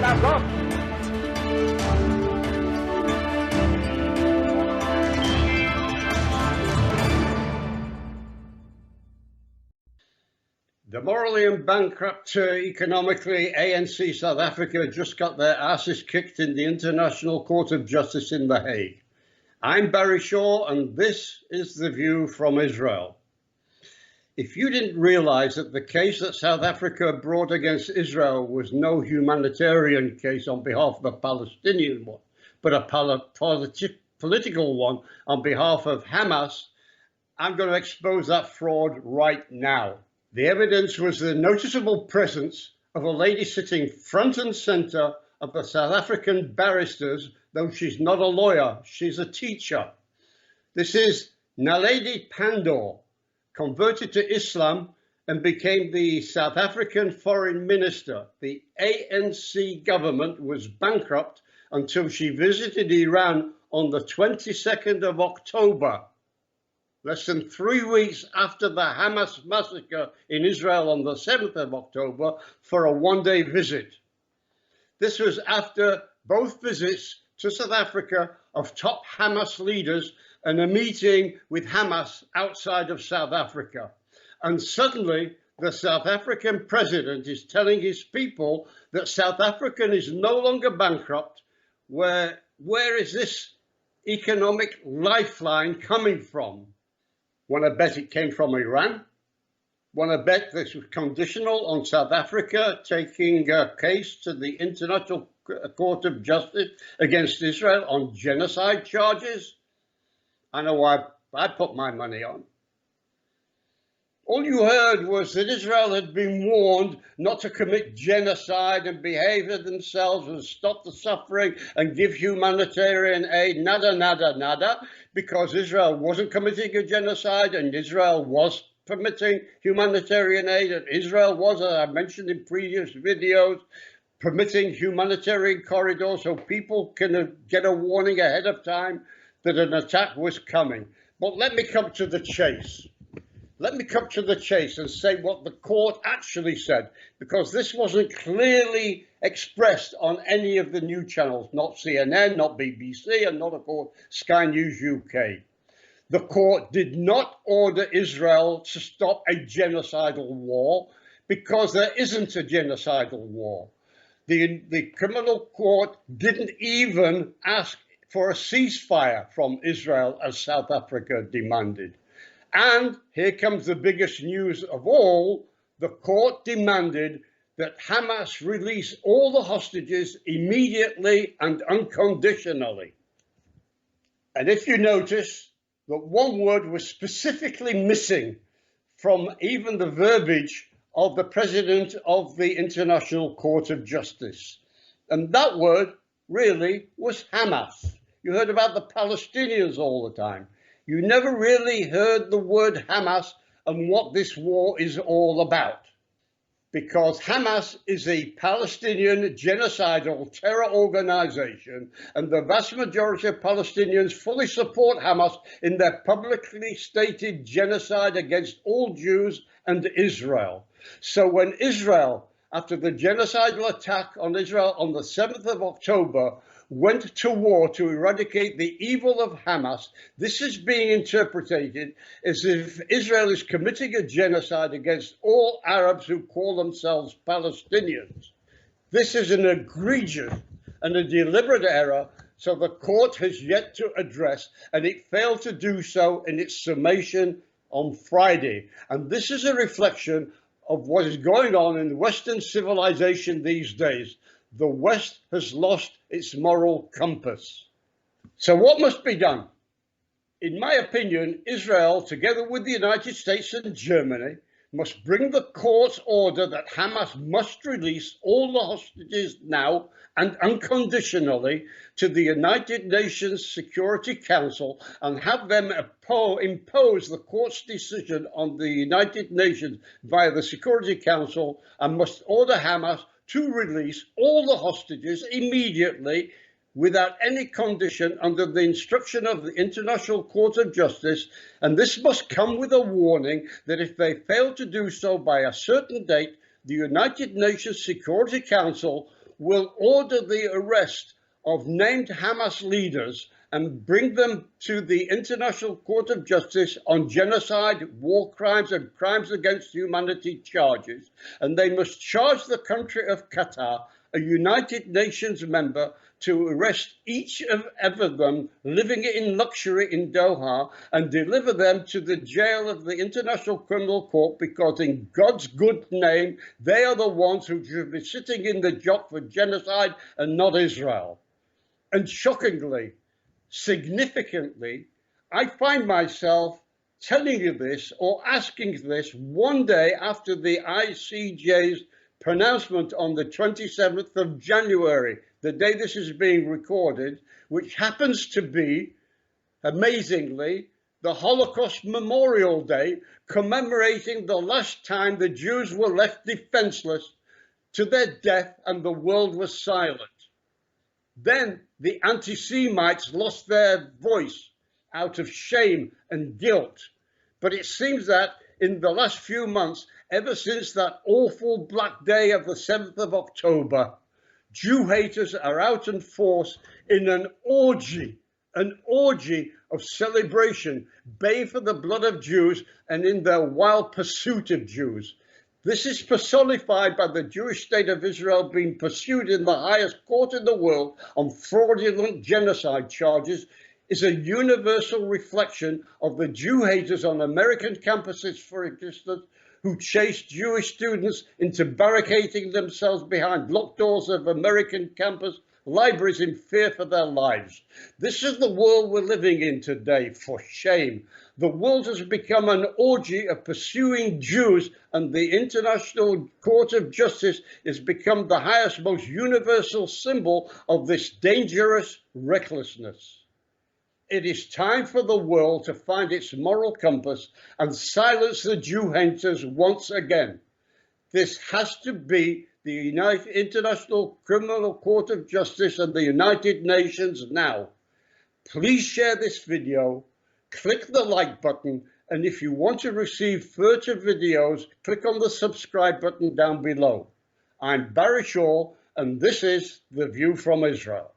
Bankrupt. The morally and bankrupt economically, ANC South Africa just got their asses kicked in the International Court of Justice in The Hague. I'm Barry Shaw, and this is The View from Israel. If you didn't realize that the case that South Africa brought against Israel was no humanitarian case on behalf of the Palestinian one, but a political one on behalf of Hamas, I'm going to expose that fraud right now. The evidence was the noticeable presence of a lady sitting front and center of the South African barristers, though she's not a lawyer, she's a teacher. This is Naledi Pandor, converted to Islam and became the South African foreign minister. The ANC government was bankrupt until she visited Iran on the 22nd of October. Less than 3 weeks after the Hamas massacre in Israel on the 7th of October for a one-day visit. This was after both visits to South Africa of top Hamas leaders and a meeting with Hamas outside of South Africa. And suddenly, the South African president is telling his people that South Africa is no longer bankrupt. Where is this economic lifeline coming from? Want to bet it came from Iran? Want to bet this was conditional on South Africa taking a case to the International Court of Justice against Israel on genocide charges? I know why I put my money on. All you heard was that Israel had been warned not to commit genocide and behave as themselves and stop the suffering and give humanitarian aid, nada, nada, nada, because Israel wasn't committing a genocide and Israel was permitting humanitarian aid, and Israel was, as I mentioned in previous videos, permitting humanitarian corridors so people can get a warning ahead of time that an attack was coming. But let me come to the chase. Let me come to the chase and say what the court actually said, because this wasn't clearly expressed on any of the news channels, not CNN, not BBC, and not, of course, Sky News UK. The court did not order Israel to stop a genocidal war because there isn't a genocidal war. The criminal court didn't even ask for a ceasefire from Israel as South Africa demanded. And here comes the biggest news of all. The court demanded that Hamas release all the hostages immediately and unconditionally. And if you notice that one word was specifically missing from even the verbiage of the president of the International Court of Justice. And that word really was Hamas. You heard about the Palestinians all the time. You never really heard the word Hamas and what this war is all about. Because Hamas is a Palestinian genocidal terror organization, and the vast majority of Palestinians fully support Hamas in their publicly stated genocide against all Jews and Israel. So when Israel, after the genocidal attack on Israel on the 7th of October, went to war to eradicate the evil of Hamas, this is being interpreted as if Israel is committing a genocide against all Arabs who call themselves Palestinians. This is an egregious and a deliberate error, so the court has yet to address, and it failed to do so in its summation on Friday. And this is a reflection of what is going on in Western civilization these days. The West has lost its moral compass. So what must be done? In my opinion, Israel, together with the United States and Germany, must bring the court's order that Hamas must release all the hostages now and unconditionally to the United Nations Security Council and have them impose the court's decision on the United Nations via the Security Council, and must order Hamas to release all the hostages immediately without any condition under the instruction of the International Court of Justice, and this must come with a warning that if they fail to do so by a certain date, the United Nations Security Council will order the arrest of named Hamas leaders and bring them to the International Court of Justice on genocide, war crimes, and crimes against humanity charges. And they must charge the country of Qatar, a United Nations member, to arrest each of them living in luxury in Doha and deliver them to the jail of the International Criminal Court, because in God's good name, they are the ones who should be sitting in the dock for genocide and not Israel. And shockingly, significantly, I find myself telling you this or asking this one day after the ICJ's pronouncement on the 27th of January, the day this is being recorded, which happens to be, amazingly, the Holocaust Memorial Day, commemorating the last time the Jews were left defenseless to their death and the world was silent. Then the anti-Semites lost their voice out of shame and guilt. But it seems that in the last few months, ever since that awful black day of the 7th of October, Jew haters are out in force in an orgy of celebration, baying for the blood of Jews and in their wild pursuit of Jews. This is personified by the Jewish state of Israel being pursued in the highest court in the world on fraudulent genocide charges, is a universal reflection of the Jew haters on American campuses, for instance, who chased Jewish students into barricading themselves behind locked doors of American campus libraries in fear for their lives. This is the world we're living in today, for shame. The world has become an orgy of pursuing Jews, and the International Court of Justice has become the highest, most universal symbol of this dangerous recklessness. It is time for the world to find its moral compass and silence the Jew haters once again. This has to be the International Criminal Court of Justice and the United Nations now. Please share this video, click the like button, and if you want to receive further videos, click on the subscribe button down below. I'm Barry Shaw, and this is The View from Israel.